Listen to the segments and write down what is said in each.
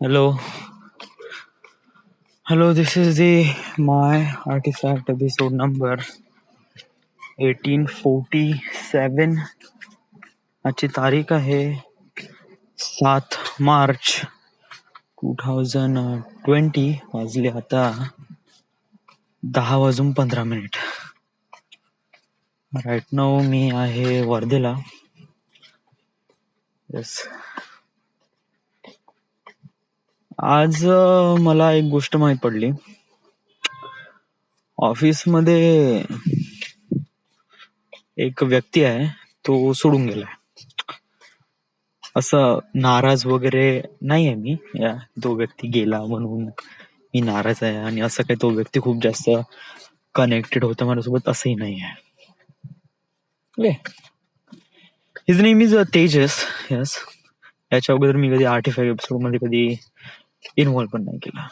Hello, hello. This is the my artifact episode number 1847. आजची तारीख आहे 7 मार्च 2020. वाजले आता 10:15. राईट नाऊ मी आहे वर्धेला. येस. आज मला एक गोष्ट माहीत पडली. ऑफिसमध्ये एक व्यक्ती आहे, तो सोडून गेलाय. असं नाराज वगैरे नाही आहे मी, तो व्यक्ती गेला म्हणून मी नाराज आहे आणि असं काही तो व्यक्ती खूप जास्त कनेक्टेड होता माझ्यासोबत असंही नाही आहे. His name is Tejas. Yes. याच्या अगोदर मी कधी आर्टिफॅक्ट एपिसोड मध्ये कधी इन्व्हॉल्व पण नाही केला.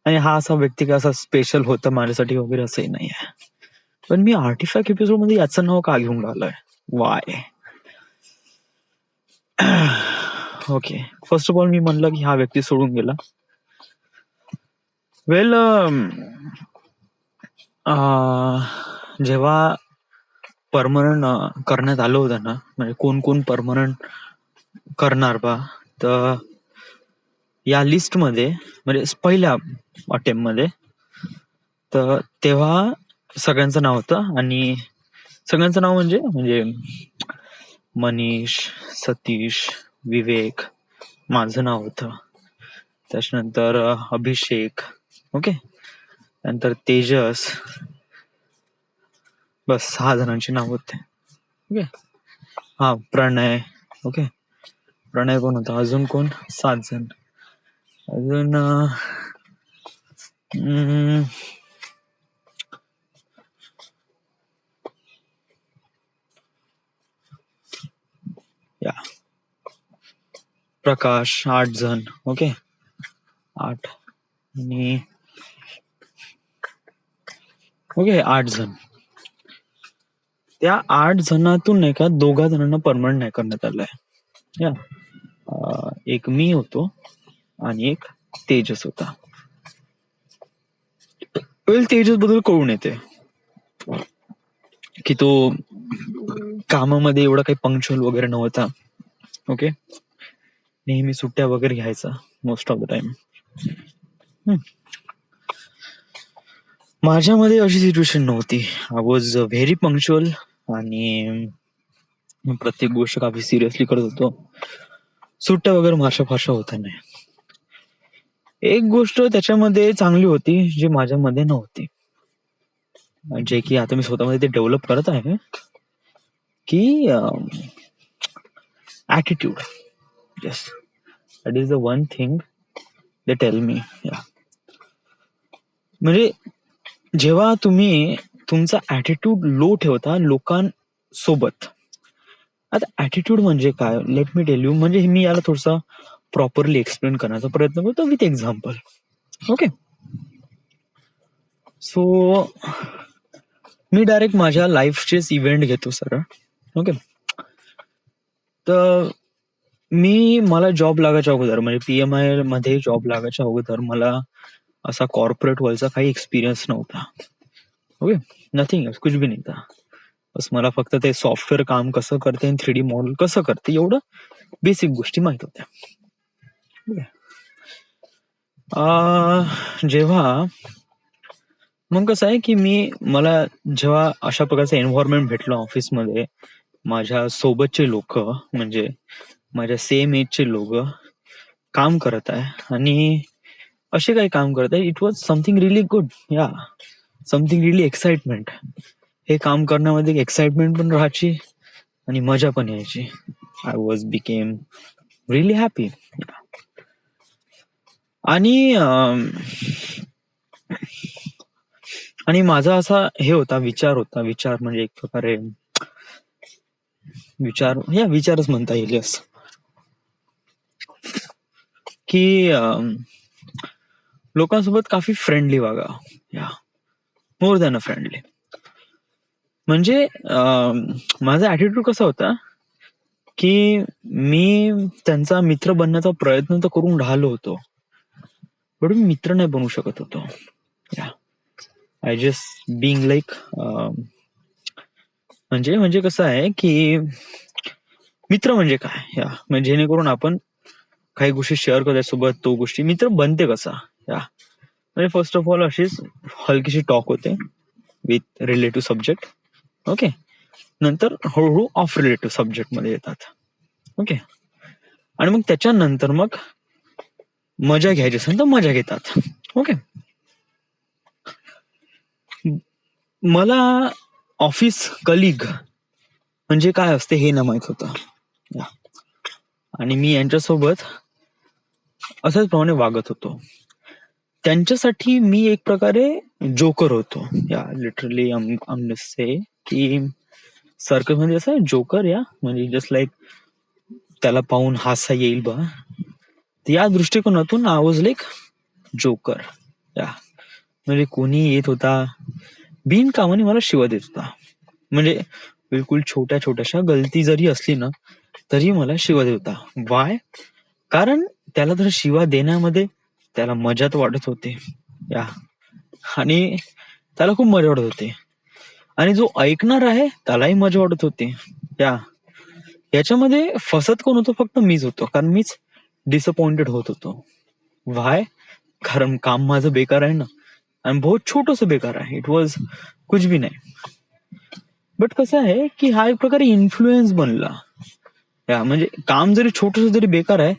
आणि हा असा व्यक्ती का असा स्पेशल होता माझ्यासाठी वगैरे असंही नाही आहे. पण मी आर्टिफॅक्ट एपिसोड मध्ये याचं नाव का घेऊन राहिलोय? Why? Okay, first of all मी म्हणलं की हा व्यक्ती सोडून गेला. वेल, जेव्हा परमनंट करण्यात आलं होतं ना, म्हणजे कोण कोण परमनंट करणार बा, तर या लिस्ट मध्ये म्हणजे पहिल्या अटेम्प्ट मध्ये तर तेव्हा सगळ्यांचं नाव होतं. आणि सगळ्यांचं नाव म्हणजे मनीष, सतीश, विवेक, माझं नाव होतं. त्याच्यानंतर अभिषेक, ओके, नंतर तेजस, बस 6 जणांची नाव होते. ओके. हा, प्रणय. ओके, प्रणय कोण होता? अजून कोण? 7 जण. अजून या प्रकाश, 8 जण. ओके, 8 आणि ओके 8 जण. त्या 8 जणातून नाही का 2 जणांना परमनंट नाही करण्यात आलंय. या एक मी होतो आणि एक तेजस होता. वेल, तेजस बद्दल कळून येते की तो कामामध्ये एवढा काही पंक्च्युअल वगैरे नव्हता. ओके, नेहमी सुट्ट्या वगैरे घ्यायचा मोस्ट ऑफ द टाइम. माझ्यामध्ये अशी सिच्युएशन नव्हती. आय वॉज व्हेरी पंक्च्युअल आणि प्रत्येक गोष्ट काफी सिरियसली करत होतो. सुट्ट्या वगैरे मार्शा फारशा होत्या नाही. एक गोष्ट त्याच्यामध्ये चांगली होती जी माझ्यामध्ये नव्हती, जे की आता मी स्वतःमध्ये ते डेव्हलप करत आहे, की attitude. Yes, that is the one thing they tell me. म्हणजे जेव्हा तुम्ही तुमचा ॲटिट्यूड लो ठेवता लोकांसोबत. आता ॲटिट्यूड म्हणजे काय, लेट मी टेल यू. म्हणजे मी याला थोडसा प्रॉपरली एक्सप्लेन करण्याचा प्रयत्न करतो with example. Okay, so me direct माझ्या लाईफचेच इव्हेंट घेतो सर. ओके, तर मला जॉब लागायच्या अगोदर म्हणजे PMI मध्ये जॉब लागायच्या अगोदर मला असा कॉर्पोरेट वर्ल्डचा काही एक्सपिरियन्स नव्हता. ओके, नथिंग एल्स, कुछ भी नाही था. बस मला फक्त ते सॉफ्टवेअर काम कसं करते आणि 3D मॉडेल कसं करते एवढं बेसिक गोष्टी माहित होत्या. जेव्हा मग कसं आहे की मला जेव्हा अशा प्रकारचं एन्व्हायरमेंट भेटलं ऑफिसमध्ये, माझ्या सोबतचे लोक म्हणजे माझ्या सेम एजचे लोक काम करत आहे आणि असे काही काम करत आहे, it was something really good. या समथिंग रिअली एक्साइटमेंट. हे काम करण्यामध्ये एक्साइटमेंट पण राहायची आणि मजा पण यायची. I was became really happy. आणि माझा असा हे होता विचार म्हणजे एक प्रकारे विचारच म्हणता येईल. यस, की लोकांसोबत काफी फ्रेंडली वागा. या मोर दॅन अ फ्रेंडली. म्हणजे माझा ॲटिट्यूड कसा होता की मी त्यांचा मित्र बनण्याचा प्रयत्न तर करून राहिलो होतो, पण मी मित्र नाही बनू शकत होतो. आय जस्ट बिंग लाईक म्हणजे म्हणजे कसं आहे की मित्र म्हणजे काय, म्हणजे जेणेकरून आपण काही गोष्टी शेअर करतो सोबत, तो गोष्टी मित्र बनते कसा. म्हणजे फर्स्ट ऑफ ऑल अशीच हलकीशी टॉक होते विथ रिलेटिव्ह सब्जेक्ट. ओके. नंतर हळूहळू ऑफ रिलेटिव्ह सब्जेक्ट मध्ये येतात. ओके. आणि मग त्याच्यानंतर मग मजा घ्यायची असेल तर मजा घेतात. ओके. मला ऑफिस कलिग म्हणजे काय असते हे न माहित होतं, आणि मी यांच्यासोबत अशाच प्रमाणे वागत होतो. त्यांच्यासाठी मी एक प्रकारे जोकर होतो. लिटरली से की सर्कल मध्ये असं जोकर, म्हणजे जस्ट लाईक त्याला पाहून हासा येईल बा, या दृष्टिकोनातून आय वॉज लाईक जोकर. म्हणजे कोणी येत होता बिनकामाने मला शिवा देत होता, म्हणजे बिलकुल छोट्या छोट्याशा गलती जरी असली ना तरी मला शिवा देत होता. वाय? कारण त्याला तर शिवा देण्यामध्ये त्याला मजाच वाटत होते, आणि त्याला खूप मजा वाटत होते, आणि जो ऐकणार आहे त्यालाही मजा वाटत होते. याच्यामध्ये फसत कोण होतो? फक्त मीच होतो, कारण मीच डिसअपॉइंटेड होत होतो. वाय? कारण काम माझं बेकार आहे ना, आणि बहुत छोटस बेकार आहे. इट वॉज कुछ भी नाही. बट कसं आहे की हा एक प्रकारे इन्फ्लुएन्स बनला. म्हणजे काम जरी छोटस जरी बेकार आहे,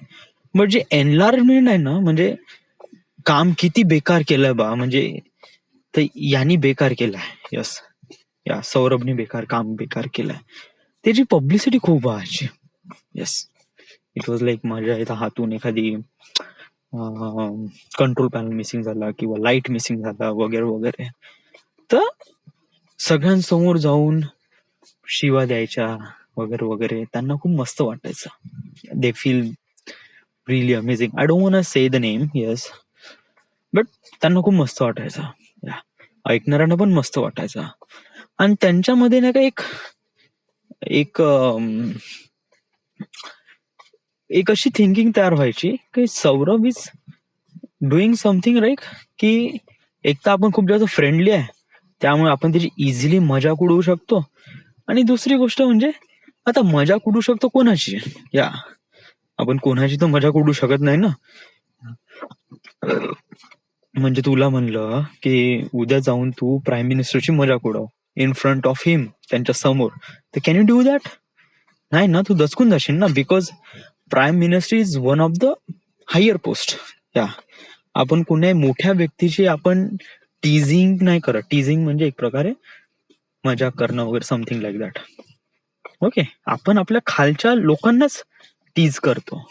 बट जे एनलार्जमेंट आहे ना, म्हणजे काम किती बेकार केलंय बा, म्हणजे तर यांनी बेकार केलाय. सौरभने काम बेकार केलंय, त्याची पब्लिसिटी खूप व्हायची. इट वॉज लाईक माझ्या इथं हातून एखादी कंट्रोल पॅनल मिसिंग झाला किंवा लाईट मिसिंग झाला वगैरे वगैरे, तर सगळ्यांसमोर जाऊन शिवा द्यायच्या वगैरे वगैरे. त्यांना खूप मस्त वाटायचं. They feel really amazing. I don't want say the name, but त्यांना खूप मस्त वाटायचं. ऐकणाऱ्यांना पण मस्त वाटायचं. आणि त्यांच्यामध्ये ना का एक अशी थिंकिंग तयार व्हायची की Saurabh is doing something right, की एक तर आपण खूप जास्त फ्रेंडली आहे, त्यामुळे आपण त्याची इझिली मजाक उडवू शकतो. आणि दुसरी गोष्ट म्हणजे आता मजाक उडवू शकतो कोणाची? आपण कोणाची तर मजाक उडवू शकत नाही ना. म्हणजे तुला म्हणलं की उद्या जाऊन तू प्राईम मिनिस्टरची मजाक उडव इन फ्रंट ऑफ हिम, त्यांच्या समोर, तर कॅन यू डू दॅट? नाही ना, तू दचकून जाशील ना, because prime minister is one of the higher post. आपण कुठल्याही मोठ्या व्यक्तीची आपण टीझिंग नाही करत. टीझिंग म्हणजे एक प्रकारे मजाक करणं वगैरे, समथिंग लाईक दॅट. ओके. आपण आपल्या खालच्या लोकांनाच टीज करतो,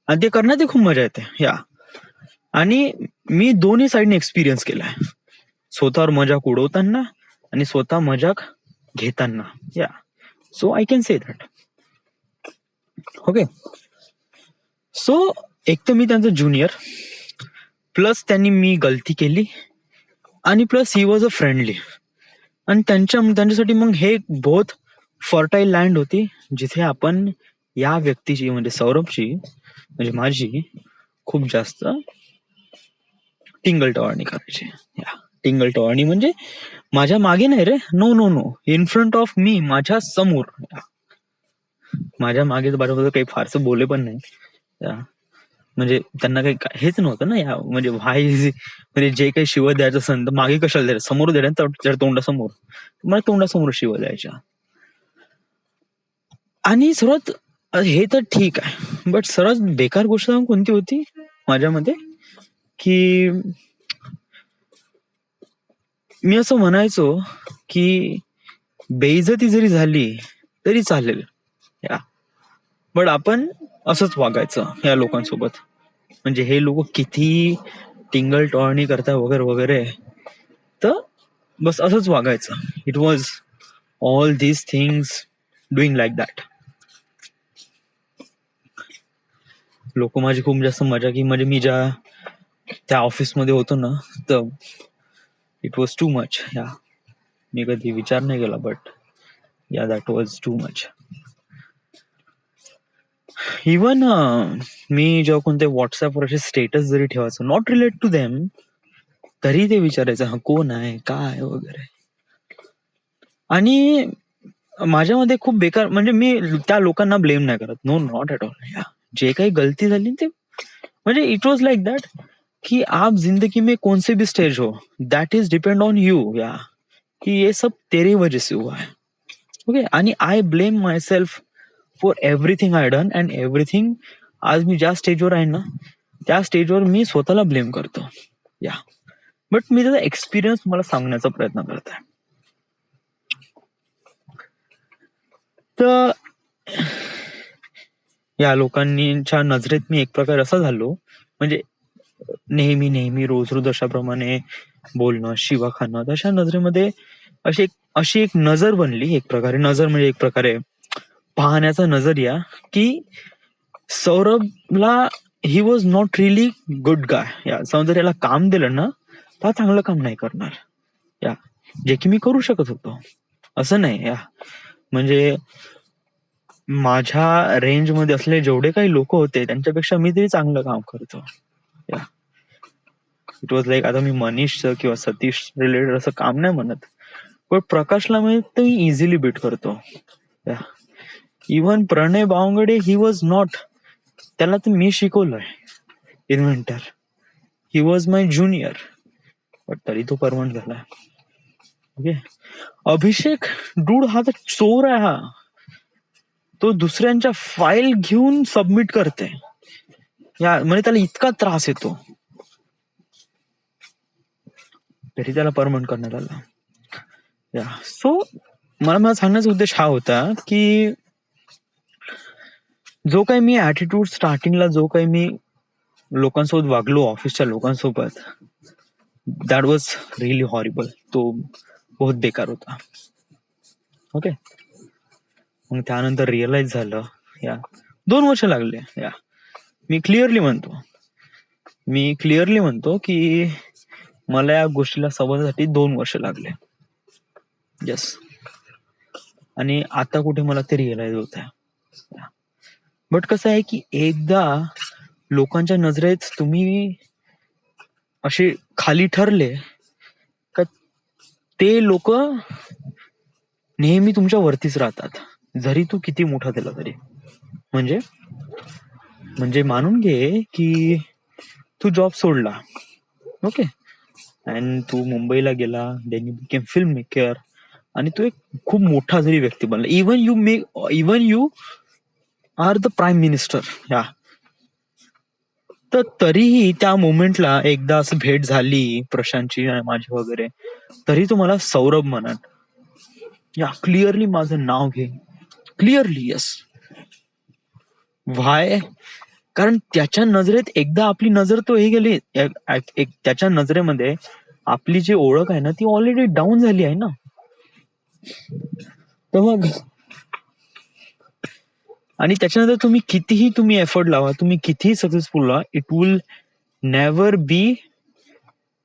आणि ते करण्यात खूप मजा येते. आणि मी दोन्ही साईडने एक्सपिरियन्स केलाय, स्वतःवर मजाक उडवताना आणि स्वतः मजाक घेताना. So I can say that. Okay. So एक तर मी त्यांचा ज्युनियर, प्लस त्यांनी मी गलती केली, आणि plus he was a friendly. आणि त्यांच्यासाठी मग हे बहुत फर्टाईल लँड होती, जिथे आपण या व्यक्तीची म्हणजे सौरभची म्हणजे माझी खूप जास्त टिंगल टवाळणी करायची. टिंगल टवाळणी म्हणजे माझ्या मागे नाही रे, no no no, in front of me, माझ्या समोर. माझ्या मागे बरोबर काही फारसं बोले पण नाही, म्हणजे त्यांना काही हेच नव्हतं ना, म्हणजे म्हणजे जे काही शिव द्यायचं असेल तर मागे कशाला द्यायचं, समोर द्यायचं, त्याच्या तोंडासमोर, मला तोंडासमोर शिव द्यायच्या. आणि सर्वात हे तर ठीक आहे, बट सर्वात बेकार गोष्ट कोणती होती माझ्यामध्ये, की मी असं म्हणायचो की बेइज्जती जरी झाली तरी चालेल, बट आपण असंच वागायचं या लोकांसोबत. म्हणजे हे लोक किती टिंगल टॉळणी करता वगैरे वगैरे, तर बस असंच वागायचं. It was all these things doing like that. लोक माझी खूप जास्त मजा की, म्हणजे मी ज्या त्या ऑफिसमध्ये होतो ना, तर इट वॉज टू मच. मी कधी विचार नाही केला, but that was too much. Even मी जेव्हा कोणते व्हॉट्सअपवर असे स्टेटस जरी ठेवायचो नॉट रिलेट टू देम, तरी ते विचारायचं हा कोण आहे काय वगैरे. आणि माझ्यामध्ये खूप बेकार, म्हणजे मी त्या लोकांना ब्लेम नाही करत, नो नॉट एट ऑल. जे काही गलती झाली ते म्हणजे इट वॉज लाईक दॅट कि आप जिंदगी में कौन से भी स्टेज हो, that is depend on you, या कि ये सब तेरी वजह से हुआ है. ओके, आणि I blame my self for everything I done and everything. आज मी ज्या स्टेजवर आहे ना त्या स्टेजवर मी स्वतःला ब्लेम करतो. या बट मी त्याचा एक्सपिरियन्स मला सांगण्याचा प्रयत्न करत आहे. तर या लोकांच्या नजरेत मी एक प्रकार असा झालो, म्हणजे नेहमी नेहमी रोज रोज अशाप्रमाणे बोलणं, शिवा खाणं, तशा नजरेमध्ये अशी एक नजर बनली. एक प्रकारे नजर म्हणजे एक प्रकारे पाहण्याचा नजरिया, की सौरभला ही was not really good guy. या जर याला काम दिलं ना तर चांगलं काम नाही करणार. या जे की मी करू शकत होतो, असं नाही. या म्हणजे माझ्या रेंज मध्ये असलेले जेवढे काही लोक होते त्यांच्यापेक्षा मी तरी चांगलं काम करतो. या इट वॉज लाईक, आता मी मनीष किंवा सतीश रिलेटेड असं काम नाही म्हणत, पण प्रकाशला मी ते इझिली बीट करतो. Yeah even Pranay Bawangade, he was not, त्याला तर मी शिकवलंय inventor, he was my junior, but तरी तो परमनंट झाला. ओके, अभिषेक डूड हा तर चोर आहे. हा तो दुसऱ्यांच्या फाईल घेऊन सबमिट करते, या म्हणजे त्याला इतका त्रास येतो, तरी त्याला परमनंट करण्यात आला. या सो मला सांगण्याचा उद्देश हा होता की जो काही मी ऍटिट्यूड स्टार्टिंगला जो काही मी लोकांसोबत वागलो, ऑफिसच्या लोकांसोबत, दॅट वॉज रिअली हॉरिबल. तो बहुत बेकार होता. ओके, मग त्यानंतर रिअलाइज झालं. या 2 वर्ष लागले. या मी क्लिअरली म्हणतो की मला या गोष्टीला समजण्यासाठी 2 वर्ष लागले. यस, आणि आता कुठे मला ते रिअलाइज होत आहे. बट कसं आहे की एकदा लोकांच्या नजरेत तुम्ही असे खाली ठरले का ते लोक नेहमी तुमच्या वरतीच राहतात, जरी तू किती मोठा दिला तरी. म्हणजे मानून घे की तू जॉब सोडला, ओके, अँड तू मुंबईला गेला, then you became film maker, आणि तू एक खूप मोठा जरी व्यक्ती बनला, even you are the prime minister. या तर तरीही त्या मोमेंटला एकदा असं भेट झाली प्रशांतची माझी वगैरे, तरी तो मला सौरभ म्हणत. या क्लिअरली माझं नाव घे, क्लिअरली. यस, व्हाय? कारण त्याच्या नजरेत एकदा आपली नजर तो हे गेली, त्याच्या नजरेमध्ये आपली जी ओळख आहे ना ती ऑलरेडी डाऊन झाली आहे ना. तर मग आणि त्याच्यानंतर तुम्ही कितीही एफर्ट लावा, तुम्ही कितीही सक्सेसफुल व्हा, इट विल नेव्हर बी,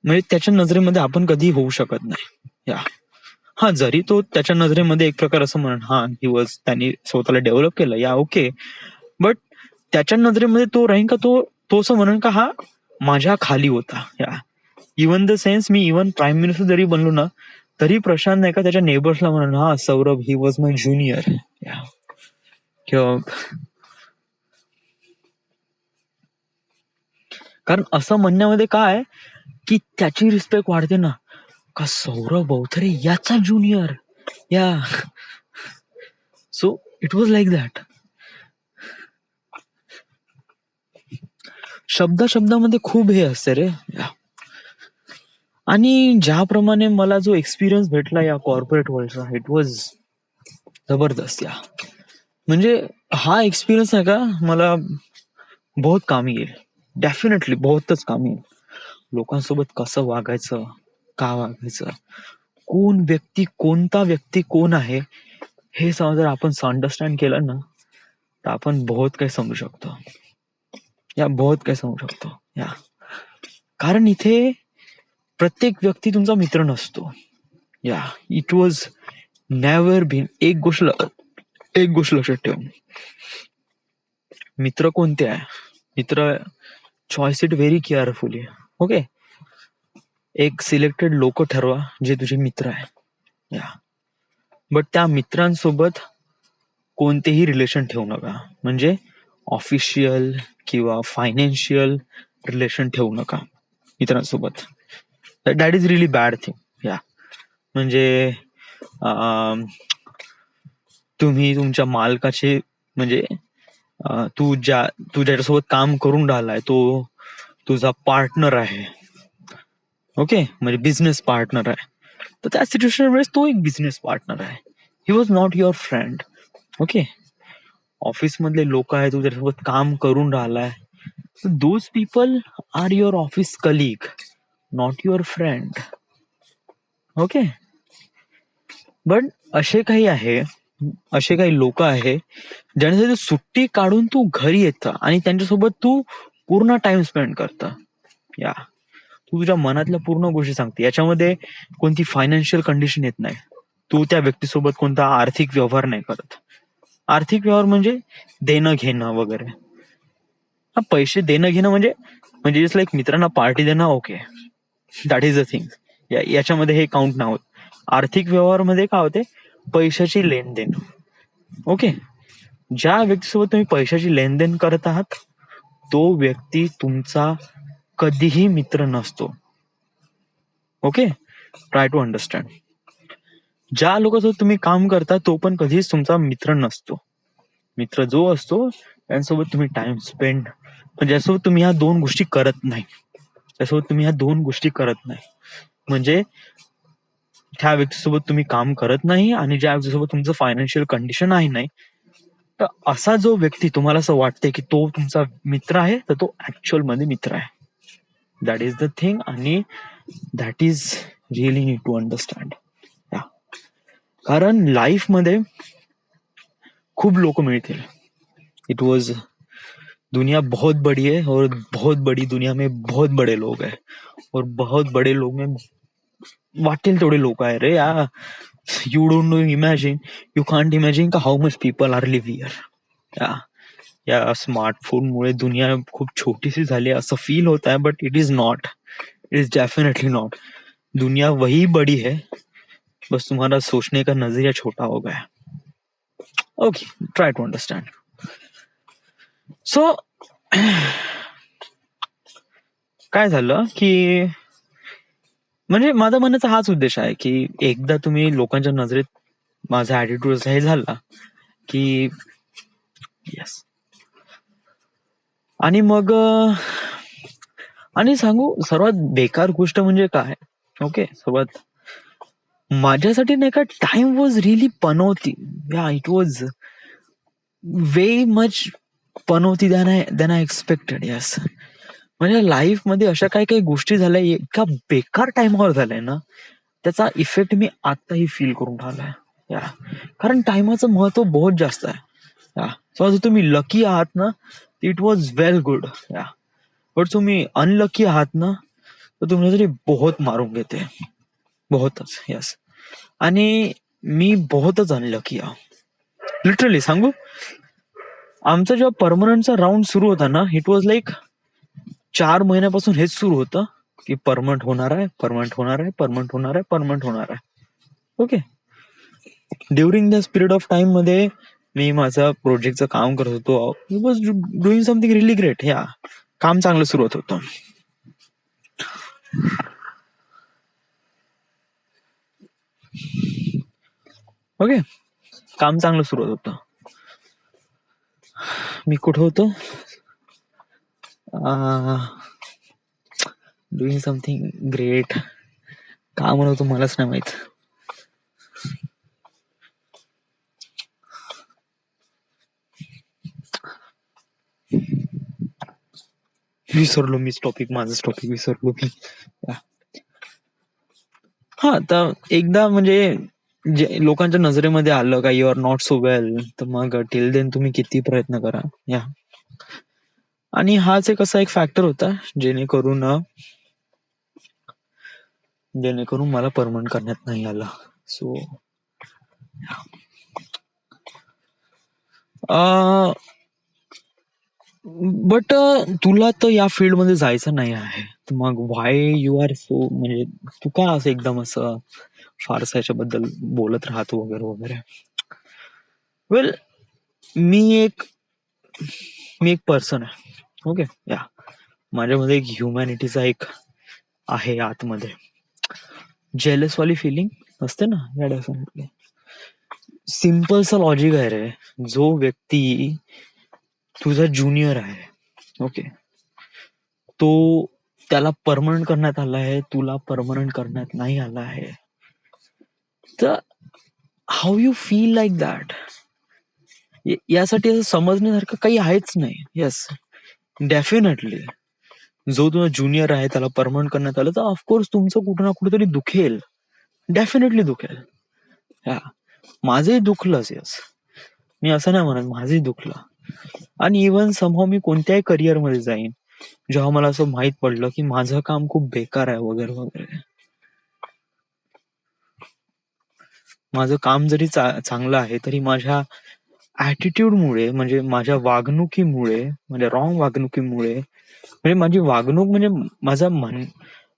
म्हणजे त्याच्या नजरेमध्ये आपण कधी होऊ शकत नाही. या हा, जरी तो त्याच्या नजरेमध्ये एक प्रकार असं म्हणून हा त्यांनी स्वतःला डेव्हलप केलं, या ओके, बट त्याच्या नजरेमध्ये तो राहीन का तो असं म्हणून का हा माझ्या खाली होता. या even the sense me even prime minister जरी बनलो ना तरी प्रशांत नाही का त्याच्या नेबर्सला म्हणून हा सौरभ, ही वॉज माय ज्युनियर. किंवा कारण असं म्हणण्यामध्ये काय की त्याची रिस्पेक्ट वाढते ना, का सौरभ बौथरे याचा ज्युनियर. या so it was like that. शब्दामध्ये खूप हे असते रे. आणि ज्याप्रमाणे मला जो एक्सपिरियन्स भेटला या कॉर्पोरेट वर्ल्डचा, इट वॉज जबरदस्त. या म्हणजे हा एक्सपिरियन्स आहे का मला बहुत कामी येईल, डेफिनेटली बहुतच कामी येईल. लोकांसोबत कसं वागायचं, का वागायचं, कोणता व्यक्ती कोण आहे हे जर आपण अंडरस्टँड केलं ना तर आपण बहुत काही समजू शकतो. या कारण इथे प्रत्येक व्यक्ती तुमचा मित्र नसतो. या इट वॉज नेव्हर बीन. एक गोष्ट लक्षात ठेव, मित्र कोणते आहे. मित्र choice it very carefully. Okay. एक सिलेक्टेड लोक ठरवा जे तुझे मित्र आहे. या बट त्या मित्रांसोबत कोणतेही रिलेशन ठेवू नका. म्हणजे ऑफिशियल किंवा फायनान्शियल रिलेशन ठेवू नका मित्रांसोबत. That is really bad thing. या म्हणजे तुम्ही तुमच्या मालकाचे म्हणजे तू ज्याच्यासोबत काम करून राहिलाय तो तुझा पार्टनर आहे. ओके. म्हणजे बिझनेस पार्टनर आहे. तर त्या सिच्युएशन वेळेस तो एक बिझनेस पार्टनर आहे. He was not your friend. Okay. Office मधले लोक आहे, तू त्याच्यासोबत काम करून राहिलाय, those people are your office colleague, not your friend. Okay. But असे काही लोक आहे ज्यांच्यासाठी सुट्टी काढून तू घरी येतं आणि त्यांच्यासोबत तू पूर्ण टाइम स्पेंड करतं. या तू तुझ्या मनातल्या पूर्ण गोष्टी सांगते. याच्यामध्ये कोणती फायनान्शियल कंडिशन येत नाही. तू त्या व्यक्तीसोबत कोणता आर्थिक व्यवहार नाही करत. आर्थिक व्यवहार म्हणजे देणं घेणं वगैरे. हा पैसे देणं घेणं म्हणजे म्हणजे जसं एक मित्रांना पार्टी देणं. Okay, that is a thing. याच्यामध्ये हे काउंट नाही होत. आर्थिक व्यवहार मध्ये काय होते, पैशाची लेनदेन. ओके. ज्या व्यक्तीसोबत तुम्ही पैशाची लेनदेन करत आहात तो व्यक्ती तुमचा कधीही मित्र नसतो. ओके. Try to understand. ज्या लोकांसोबत तुम्ही काम करता तो पण कधीच तुमचा मित्र नसतो. मित्र जो असतो त्यांच्यासोबत तुम्ही टाइम स्पेंड, ज्यासोबत तुम्ही ह्या दोन गोष्टी करत नाही, म्हणजे त्या व्यक्तीसोबत तुम्ही काम करत नाही आणि ज्या व्यक्तीसोबत तुमचं फायनान्शियल कंडिशन आहे नाही, तर असा जो व्यक्ती तुम्हाला असं वाटते की तो तुमचा मित्र आहे, तर तो ऍक्च्युअल मध्ये मित्र आहे. दॅट इज द थिंग आणि that is really need to understand. कारण लाईफ मध्ये खूप लोक मिळतील. इट वॉज दुनिया बहुत बड़ी है और बहुत बड़ी दुनिया में बहुत बड़े लोग हैं और बहुत बड़े लोग में वाटेल तेवढे लोक आहे रे. You don't know imagine, you can't imagine का how much people are live here. या स्मार्टफोन मुळे दुनिया खूप छोटीशी झाली असं फील होत आहे, but it is not. It is definitely not. दुनिया वही बड़ी है, बस तुम्हारा सोचने का नजरिया छोटा हो गया. Okay, try to understand. So काय झालं की म्हणजे माझा म्हणण्याचा हाच उद्देश आहे की एकदा तुम्ही लोकांच्या नजरेत माझा ऍटिट्यूड असा हे झाला की यस. आणि मग आणि सांगू सर्वात बेकार गोष्ट म्हणजे काय. ओके. सर्वात माझ्यासाठी नाही का, टाइम वॉज रिअली पनौती. या it was way much Panauti than I expected. Yes. म्हणजे लाईफ मध्ये अशा काही काही गोष्टी झाल्या, इतका बेकार टाइमवर झालाय ना, त्याचा इफेक्ट मी आताही फील करून राहिलाय. या कारण टाइमाचं महत्व बहुत जास्त आहे. या सो तुम्ही लकी आहात ना, इट वॉज वेल गुड. या बट तुम्ही अनलकी आहात ना, तर तुमच्यासाठी बहुत मारून घेते, बहुतच. यस. आणि मी बहुतच अनलकी आहे. लिटरली सांगू, आमचा जेव्हा परमनंटचा राऊंड सुरू होता ना, इट वॉज लाईक 4 महिन्यापासून हेच सुरू होतं की परमनंट होणार आहे, परमनंट होणार आहे, परमनंट होणार आहे, परमनंट होणार आहे. Okay. During this period of time मध्ये मी माझं प्रोजेक्टचं काम करत होतो. He was doing something really great. या काम चांगलं सुरू होत होतं. ओके. काम चांगलं सुरू होत होतं. मी कुठं होतो, डुईंग समथिंग ग्रेट. का म्हणत होतो मलाच नाही माहित. विसरलो मी टॉपिक, माझंच टॉपिक विसरलो मी. हा, तर एकदा म्हणजे जे लोकांच्या नजरेमध्ये आलं का you are not so well, तर मग टिल देन तुम्ही किती प्रयत्न करा. या आणि हाच एक असा एक फॅक्टर होता जेणेकरून मला परमनंट करण्यात नाही आला. सो बट तुला तर या फील्डमध्ये जायचं नाही आहे. तर मग व्हाय यू आर सो, म्हणजे तू का असं एकदम असं फारसं याच्याबद्दल बोलत राहतो वगैरे वगैरे. वेल, मी एक मी एक पर्सन आहे. ओके, या माझ्यामध्ये एक ह्युमॅनिटीचा एक आहे आतमध्ये. जेलस वाली फिलिंग असते ना या डेफिनेटली. सिम्पलचं लॉजिक आहे रे. जो व्यक्ती तुझा ज्युनियर आहे, ओके, तो त्याला परमनंट करण्यात आला आहे, तुला परमनंट करण्यात नाही आला आहे, तर how you feel like that, यासाठी असं समजण्यासारखं काही आहेच नाही. येस, डेफिनेटली जो तुझा ज्युनियर आहे त्याला परमनंट करण्यात आलं, तर ऑफकोर्स तुमचं कुठं ना कुठेतरी दुखेल. डेफिनेटली दुखेल. हा, माझंही दुखलंच. येस, मी असं नाही म्हणत, माझंही दुखलं. आणि इव्हन समहाव मी कोणत्याही करिअर मध्ये जाईन, जेव्हा मला असं माहित पडलं की माझं काम खूप बेकार आहे वगैरे वगैरे, माझं काम जरी चांगलं आहे तरी माझ्या ऍटिट्यूडमुळे, म्हणजे माझ्या वागणुकीमुळे, म्हणजे रॉंग वागणुकीमुळे, म्हणजे माझी वागणूक, म्हणजे माझा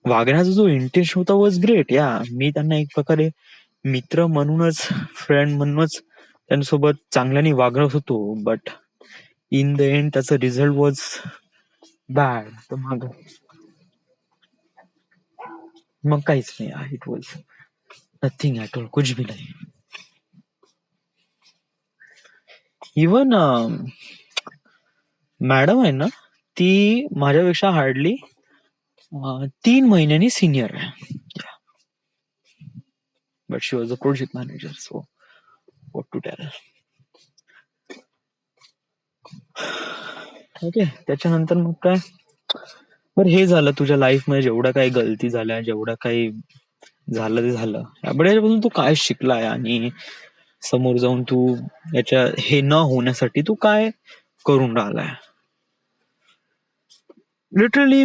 वागण्याचा जो इंटेन्शन होता वॉज ग्रेट. या मी त्यांना एक प्रकारे मित्र म्हणूनच, फ्रेंड म्हणूनच त्यांच्यासोबत चांगल्याने वागत होतो. बट इन द एंड त्याचा रिझल्ट वॉज बॅड. तर मग काहीच नाही, it was nothing at all, कुछ भी नाही. इवन मॅडम आहे ना, ती माझ्यापेक्षा हार्डली 3 महिन्यांनी सिनियर आहे. But she was a project manager, so what to tell. Okay, त्याच्यानंतर मग काय, बरं हे झालं तुझ्या लाईफ मध्ये जेवढ्या काही गलती झाल्या, जेवढ्या काही झालं ते झालं. पण याच्यापासून तू काय शिकलाय, आणि समोर जाऊन तू याच्या हे न होण्यासाठी तू काय करून राहिलाय. लिटरली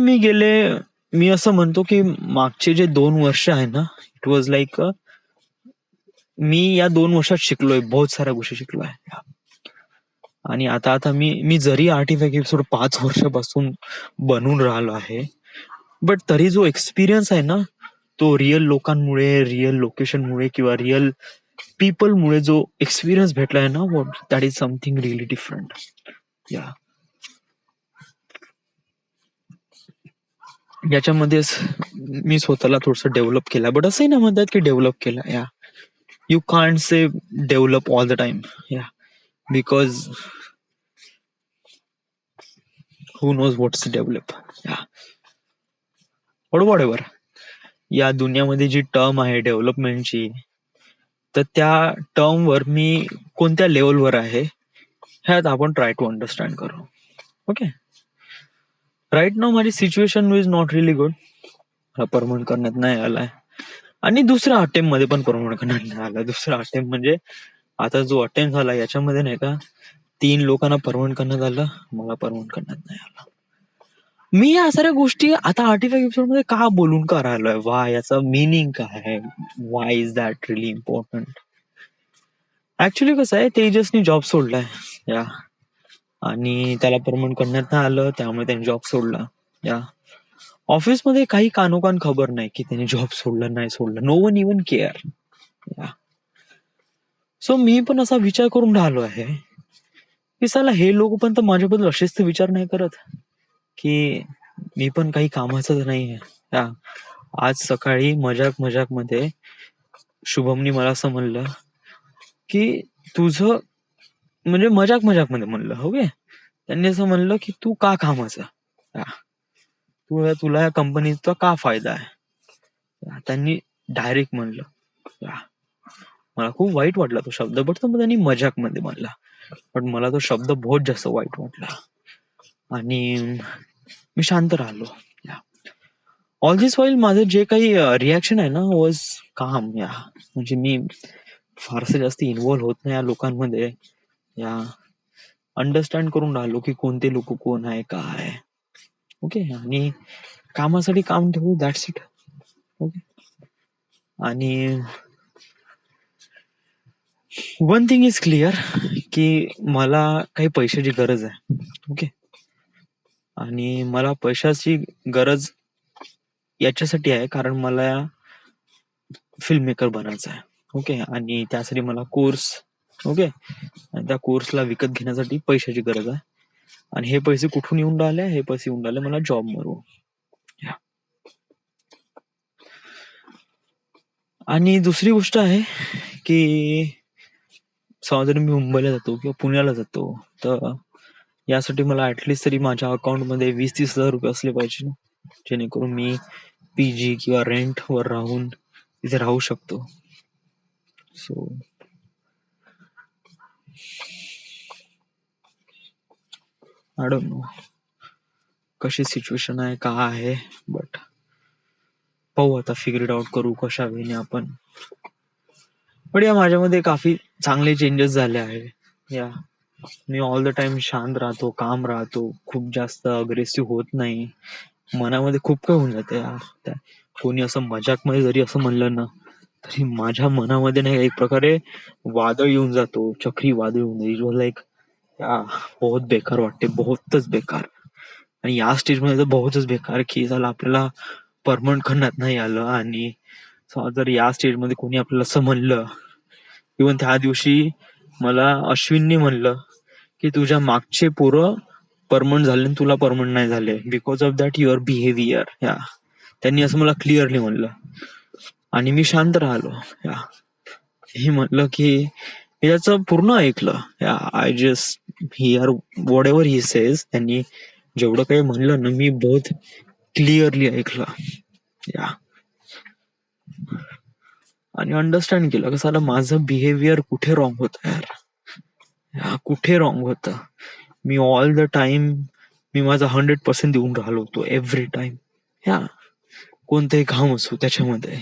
मी असं म्हणतो की मागचे जे 2 वर्ष आहे ना, इट वॉज लाईक, मी या 2 वर्षात शिकलोय, बहुत साऱ्या गोष्टी शिकलोय. आणि आता आता मी जरी आर्टिफॅक्ट एपिसोड 5 वर्षापासून बनून राहिलो आहे, बट तरी जो एक्सपिरियन्स आहे ना, तो रिअल लोकांमुळे, रिअल लोकेशनमुळे किंवा रिअल पीपलमुळे जो एक्सपिरियन्स भेटलाय ना, that is something really different. या याच्यामध्येच मी स्वतःला थोडस डेव्हलप केलं. बट असंही नाही म्हणतात की डेव्हलप केलं. Yeah you can't say develop all the time. Yeah because who knows what's develop. Yeah what या दुनियामध्ये जी टर्म आहे डेव्हलपमेंटची, तर त्या टर्मवर मी कोणत्या लेवलवर आहे ह्यात आपण ट्राय टू अंडरस्टँड करू. ओके, राईट नाव माझी situation is not really good. Permanent करण्यात नाही आलाय, आणि दुसऱ्या अटेम्प्ट मध्ये पण परमनंट करण्यात नाही आला. दुसरा अटेम्प्ट म्हणजे आता जो अटेम्प्ट झाला याच्यामध्ये नाही का, 3 लोकांना परमनंट करण्यात आलं, मला परमनंट करण्यात नाही आलं. मी या साऱ्या गोष्टी आता आर्टिफॅक्ट एपिसोड मध्ये का बोलून का राहिलोय, वा याचा मिनिंग काय आहे, Y is that really important. Actually कसं आहे, तेजसनी जॉब सोडलाय. या आणि त्याला परमनंट करण्यात नाही आलं, त्यामुळे त्याने जॉब सोडला. या ऑफिसमध्ये काही कानोकान खबर नाही की त्याने जॉब सोडला नाही सोडला. No one even care. So मी पण असा विचार करून राहिलो आहे की साला हे लोक पण तर माझ्याबद्दल असेच तर विचार नाही करत की मी पण काही कामाचंच नाही आहे. आज सकाळी मजाक मजाक मध्ये शुभमनी मला असं म्हणलं की तुझं, म्हणजे मजाक मजाक मध्ये म्हणलं, ओके, त्यांनी असं म्हणलं की तू का कामाचा, तुला या कंपनीचा का फायदा आहे, त्यांनी डायरेक्ट म्हणलं. मला खूप वाईट वाटला तो शब्द, बट तो त्यांनी मजाक मध्ये म्हणला, पण मला तो शब्द बहुत जास्त वाईट वाटला आणि मी शांत राहिलो. ऑल दिस वाईल माझं जे काही रिॲक्शन आहे ना वॉज काम. या म्हणजे मी फारसं जास्त इन्व्हॉल्व्ह होत नाही या लोकांमध्ये. या अंडरस्टँड करून राहिलो की कोणते लोक कोण आहे काय. ओके, आणि कामासाठी काम ठेवू, दॅट्स इट. ओके, आणि वन थिंग इज क्लिअर की मला काही पैशाची गरज आहे. ओके, आणि मला पैशाची गरज याच्यासाठी आहे कारण मला फिल्म मेकर बनायचं आहे. ओके, आणि त्यासाठी मला कोर्स, ओके, आणि त्या कोर्सला विकत घेण्यासाठी पैशाची गरज आहे. आणि हे पैसे कुठून येऊन राहिले? हे पैसे येऊन राहिले मला जॉब मधून. आणि दुसरी गोष्ट आहे की समजा जर मी मुंबईला जातो किंवा पुण्याला जातो तर यासाठी मला ऍटलिस्ट तरी माझ्या अकाउंटमध्ये 20-30 हजार रुपये असले पाहिजे, जेणेकरून मी पीजी किंवा रेंट वर राहून तिथे राहू शकतो. सो आय डोंट नो कशी सिच्युएशन आहे, का आहे, बट पाहू आता, फिगर इट आउट करू कशा वेळेने आपण. पण या माझ्यामध्ये काफी चांगले चेंजेस झाले आहे. या मी ऑल द टाइम शांत राहतो, काम राहतो, खूप जास्त अग्रेसिव्ह होत नाही. मनामध्ये खूप काही होऊन जाते यार. कोणी असं मजाक मध्ये जरी असं म्हणलं ना तरी माझ्या मनामध्ये नाही एक प्रकारे वादळ येऊन जातो, चक्री वादळ येऊन लाईक बहुत बेकार वाटते, बहुतच बेकार. आणि या स्टेज मध्ये तर बहुतच बेकार की झालं आपल्याला परमनंट करण्यात नाही आलं. आणि जर या स्टेज मध्ये कोणी आपल्याला असं म्हणलं, इव्हन त्या दिवशी मला अश्विननी म्हणलं की तुझ्या मागचे पोरं परमनंट झाले तुला परमनंट नाही झाले because of that your behaviour. त्यांनी असं मला क्लिअरली म्हणलं आणि मी शांत राहिलो. हे म्हटलं की याचं पूर्ण ऐकलं. I just here what ever he says. त्यांनी जेवढं काही म्हणलं ना मी बहुत क्लिअरली ऐकलं. आणि अंडरस्टँड केलं कसं झालं माझं बिहेवियर कुठे रॉंग होतं यार, कुठे रॉंग होतं. मी ऑल द टाइम मी माझा 100% देऊन राहिलो होतो एव्हरी टाइम. कोणतंही काम असो त्याच्यामध्ये.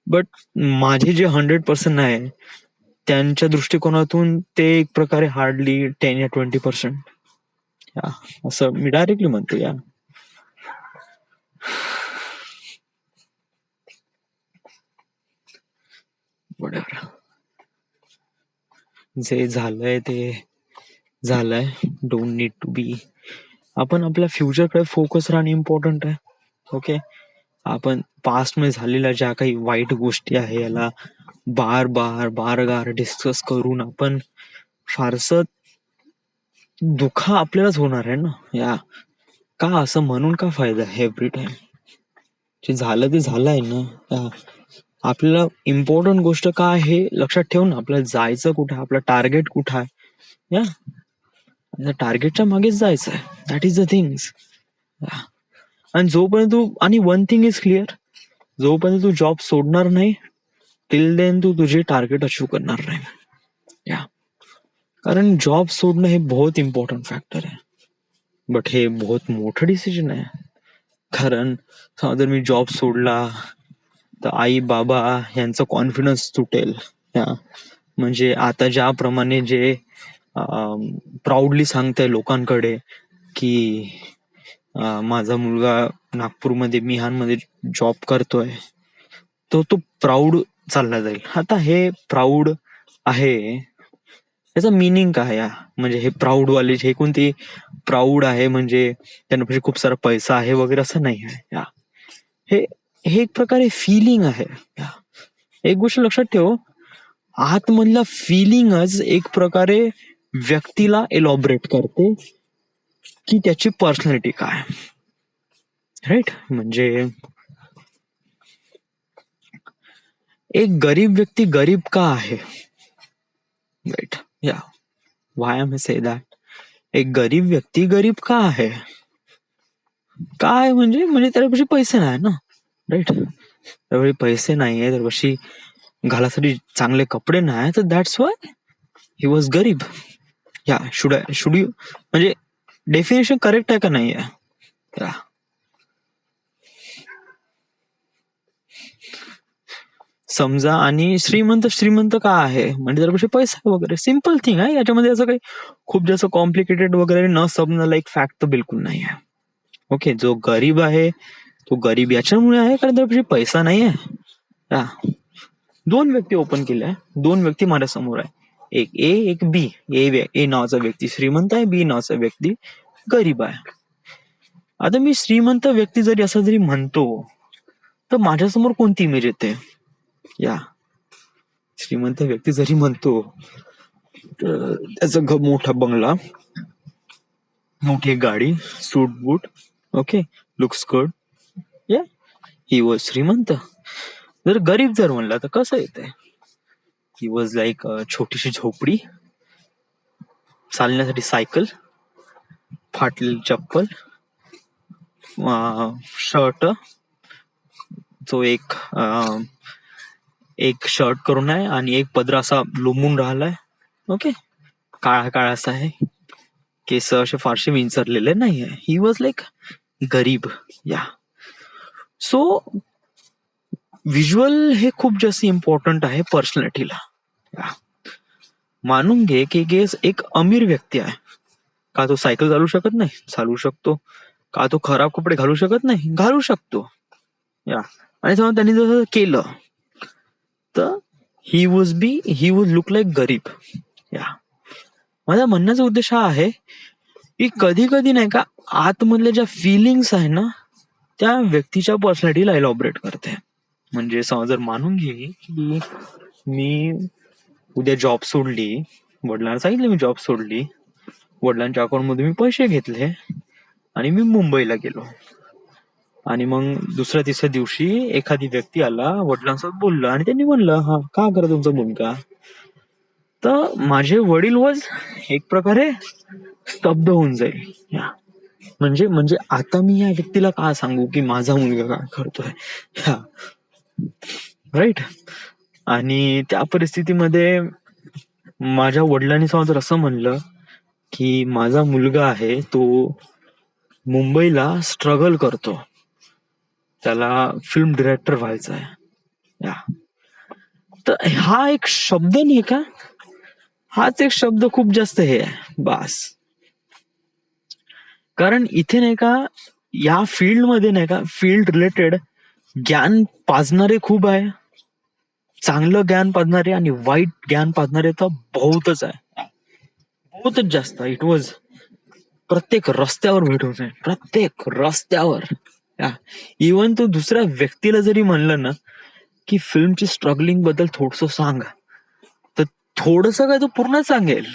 बट माझे जे 100% आहे त्यांच्या दृष्टिकोनातून ते एक प्रकारे हार्डली 10 या 20%. असं मी डायरेक्टली म्हणतो या. जे झालंय ते झालंय. Don't need to be. आपण आपल्या फ्युचरकडे फोकस राहणं इम्पॉर्टंट आहे. ओके, आपण पास्ट मध्ये झालेल्या ज्या काही वाईट गोष्टी आहे याला बार डिस्कस करून आपण फारस दुःख आपल्यालाच होणार आहे ना. का असं म्हणून का फायदा आहे? एव्हरी टाइम जे झालं ते झालं आहे ना. आपल्याला इम्पॉर्टंट गोष्ट काय हे लक्षात ठेवून आपल्याला जायचं कुठे, आपलं टार्गेट कुठं आहे, टार्गेटच्या मागेच जायचं आहे. That is the things. आणि जोपर्यंत तू, आणि वन थिंग इज क्लिअर, जोपर्यंत तू जॉब सोडणार नाही टिल देन तू तुझे टार्गेट अचीव करणार नाही. कारण जॉब सोडणं हे बहुत इम्पॉर्टंट फॅक्टर आहे. बट हे बहुत मोठं डिसिजन आहे. कारण जर मी जॉब सोडला तर आई बाबा यांचा कॉन्फिडन्स तुटेल. म्हणजे आता ज्याप्रमाणे जे प्राऊडली सांगताय लोकांकडे की माझा मुलगा नागपूरमध्ये मिहानमध्ये जॉब करतोय, तो प्राऊड चालला जाईल. आता हे प्राऊड आहे याचा मिनिंग काय? म्हणजे हे प्राऊड वाले हे कोणती प्राऊड आहे म्हणजे त्यांना खूप सारा पैसा आहे वगैरे असं नाही आहे. हे एक प्रकारे फिलिंग आहे. एक गोष्ट लक्षात ठेव, आतमधला फिलिंगच एक प्रकारे व्यक्तीला एलॉबरेट करते की त्याची पर्सनॅलिटी काय. राईट? म्हणजे एक गरीब व्यक्ती गरीब का आहे? Right, why I say that. एक गरीब व्यक्ती गरीब का आहे? काय म्हणजे त्याच्यापाशी पैसे नाही ना. राईट, त्यावेळी पैसे नाहीये, त्यापाशी घालासाठी चांगले कपडे नाही, तर दॅट्स वाय ही वॉज गरीब. शुड यू म्हणजे डेफिनेशन करेक्ट आहे का नाही आहे? समजा. आणि श्रीमंत का आहे म्हणजे त्याच्यापाशी पैसा वगैरे, सिम्पल थिंग आहे. याच्यामध्ये असं काही खूप जास्त कॉम्प्लिकेटेड वगैरे न समजणं लाईक फॅक्ट तर बिलकुल नाही आहे. ओके, जो गरीब आहे तो गरीब याच्यामुळे आहे कारण त्याच्यापाशी पैसा नाही आहे. दोन व्यक्ती ओपन केल्या, दोन व्यक्ती माझ्या समोर आहे, एक ए एक बी. ए नावाचा व्यक्ती श्रीमंत आहे, बी नावाचा व्यक्ती गरीब आहे. आता मी श्रीमंत व्यक्ती जरी असं जरी म्हणतो तर माझ्यासमोर कोणती इमेज येते? या श्रीमंत व्यक्ती जरी म्हणतो तर त्याचा मोठा बंगला, मोठी गाडी, सूट बूट, ओके, लुक्स गुड, या ही वॉज श्रीमंत. जर गरीब जर म्हणला तर कसं येते? ही वॉज लाईक छोटीशी झोपडी, चालण्यासाठी सायकल, फाटलेली चप्पल, शर्ट जो एक शर्ट करून आहे आणि एक पदर असा लोंबून राहिलाय, ओके, काळा काळा असा आहे, केस असे फारसे विंचरलेले नाही आहे. ही वॉज लाईक गरीब. या सो व्हिज्युअल हे खूप जास्त इम्पॉर्टंट आहे पर्सनॅलिटीला. मानून घे की एक अमीर व्यक्ती आहे, का तो सायकल चालू शकत नाही? चालू शकतो. का तो खराब कपडे घालू शकत नाही? घालू शकतो. या आणि समजा त्यांनी जसं केलं तर ही वुड लुक लाईक गरीब. या माझा म्हणण्याचा उद्देश हा आहे की कधी कधी नाही का आतमधल्या ज्या फिलिंग्स आहे ना त्या व्यक्तीच्या पर्सनॅलिटीला एलॉबरेट करते. म्हणजे समजा जर मानून घे की मी उद्या जॉब सोडली, वडिलांना सांगितलं मी जॉब सोडली, वडिलांच्या अकाउंटमध्ये मी पैसे घेतले आणि मी मुंबईला गेलो आणि मग दुसऱ्या तिसऱ्या दिवशी एखादी व्यक्ती आला, वडिलांसोबत बोललं आणि त्यांनी म्हणलं हा का करा तुमचा मुलगा? तर माझे वडील वज एक प्रकारे स्तब्ध होऊन जाईल. म्हणजे आता मी या व्यक्तीला का सांगू की माझा मुलगा काय करतोय? राईट. आणि त्या परिस्थितीमध्ये माझ्या वडिलांनी समजा असं म्हणलं की माझा मुलगा आहे तो मुंबईला स्ट्रगल करतो, त्याला फिल्म डिरेक्टर व्हायचं आहे. तर हा एक शब्द नाही का, हाच एक शब्द खूप जास्त हे आहे बास. कारण इथे नाही का या फील्डमध्ये नाही का फील्ड रिलेटेड ज्ञान पाजणारे खूप आहे, चांगलं ज्ञान पाजणारे आणि वाईट ज्ञान पाजणारे तर बहुतच आहे, बहुतच जास्त. इट वॉज प्रत्येक रस्त्यावर भेट होत आहे, प्रत्येक रस्त्यावर. इवन तो दुसऱ्या व्यक्तीला जरी म्हणलं ना की फिल्मची स्ट्रगलिंग बद्दल थोडस सांग, तर थोडस काय तो पूर्ण सांगेल.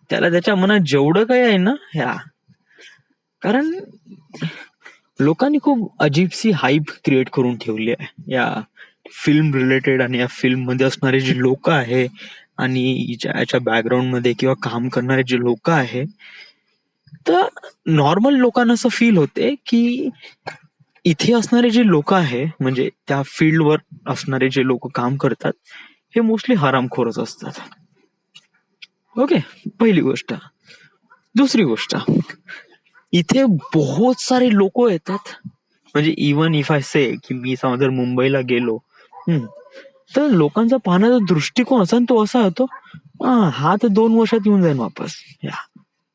त्याला त्याच्या मनात जेवढं काही आहे ना कारण लोकांनी खूप अजीबसी हाईप क्रिएट करून ठेवली आहे या फिल्म रिलेटेड आणि या फिल्म मध्ये असणारे जे लोक आहे आणि याच्या बॅकग्राऊंड मध्ये किंवा काम करणारे जे लोक आहे, तर नॉर्मल लोकांना असं फील होते की इथे असणारे जे लोक आहे म्हणजे त्या फील्डवर असणारे जे लोक काम करतात हे मोस्टली हरामखोरच असतात. ओके, पहिली गोष्ट. दुसरी गोष्ट, इथे बहुत सारे लोक येतात, म्हणजे इवन इफ आय से की मी समजा जर मुंबईला गेलो तर लोकांचा पाहण्याचा दृष्टिकोन असा तो असा होतो हा तर 2 वर्षात येऊन जाईल वापस,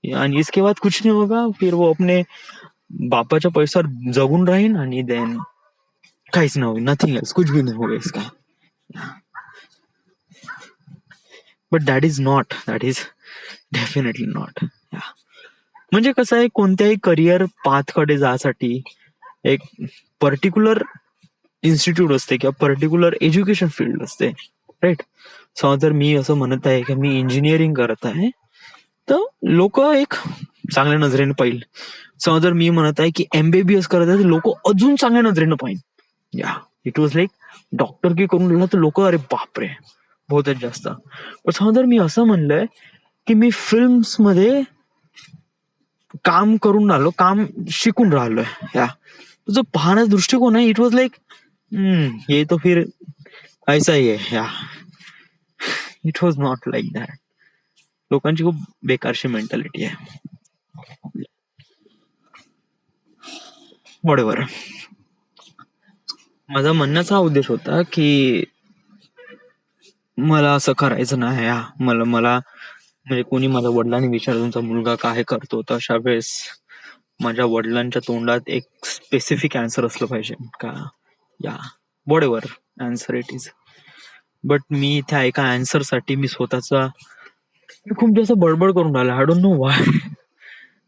आणि इसके बाद कुछ नहीं होगा, फिर वो अपने बापाच्या पैशावर जगून राहीन आणि देन काहीच नाही होईल, नथिंग एल्स, कुछ भी नाही होगा इसका. But that is definitely not. म्हणजे कसं आहे, कोणत्याही करिअर पाथकडे जासाठी एक पर्टिक्युलर इन्स्टिट्यूट असते किंवा पर्टिक्युलर एज्युकेशन फील्ड असते, राईट. समजा जर मी असं म्हणत आहे की मी इंजिनिअरिंग करत आहे तर लोक एक चांगल्या नजरेने पाहिल. समजा जर मी म्हणत आहे की MBBS करत आहे तर लोक अजून चांगल्या नजरेनं पाहिजे. इट वॉज लाईक डॉक्टर की करून राहिला तर लोक अरे बापरे बहुतच जास्त. पण समजा जर मी असं म्हणलंय की मी फिल्म्स मध्ये काम करून राहिलो, काम शिकून राहिलोय, जो पाहण्याचा दृष्टिकोन आहे इट वॉज लाईक ये तो फिर ऐसा ही है. It was not like that. लोकांची खूप बेकारशी मेंटॅलिटी आहे. व्हॉटएव्हर. माझा म्हणण्याचा उद्देश होता की मला असं करायचं नाही. मला म्हणजे कोणी माझ्या वडिलांनी विचारलं तुमचा मुलगा काय करतो, तर अशा वेळेस माझ्या वडिलांच्या तोंडात एक स्पेसिफिक आन्सर असलं पाहिजे का whatever answer it is. But मी त्या एका आन्सर साठी मी स्वतःचा खूप जास्त बडबड करून राहिला, आय डोंट नो व्हाय.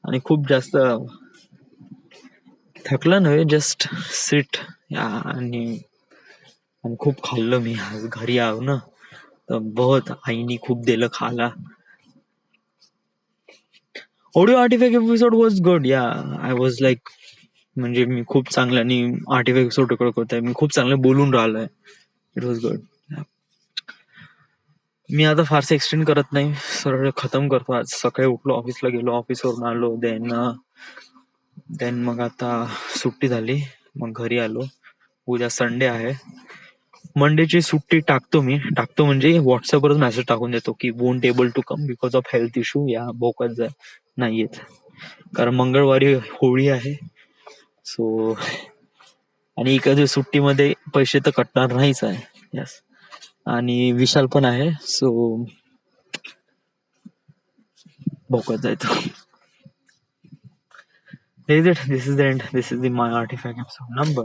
आणि खूप जास्त थकलं नव्हे, जस्ट सिट या. आणि खूप खाल्लं मी आज घरी आहो ना, तर बहुत आईनी खूप दिलं खाला. Audio artefact episode was good या. आय वॉज लाईक, म्हणजे मी खूप चांगल्याने आर्टिफॅक्ट एपिसोड रेकॉर्ड करतोय, मी खूप चांगलं बोलून राहिलोय. It was good. मी आता फारसे एक्सटेंड करत नाही, सरळ खतम करतो. आज सकाळी उठलो, ऑफिसला गेलो, ऑफिसवरून आलो, देन मग आता सुट्टी झाली, मग घरी आलो. उद्या संडे आहे, मंडेची सुट्टी टाकतो म्हणजे व्हॉट्सअपवरच मेसेज टाकून देतो की won't able to come because of health issue, या बोकत जाय नाही येत, कारण मंगळवारी होळी आहे. सो आणि एखाद्या सुट्टीमध्ये पैसे तर कटणार नाहीच आहे. यस, आणि विशाल पण आहे, सो भोकत जायचं. This is the end. This is the My Artifact episode number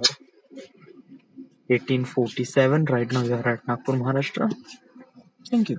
1847. Right now we are at Nagpur, Maharashtra. Thank you.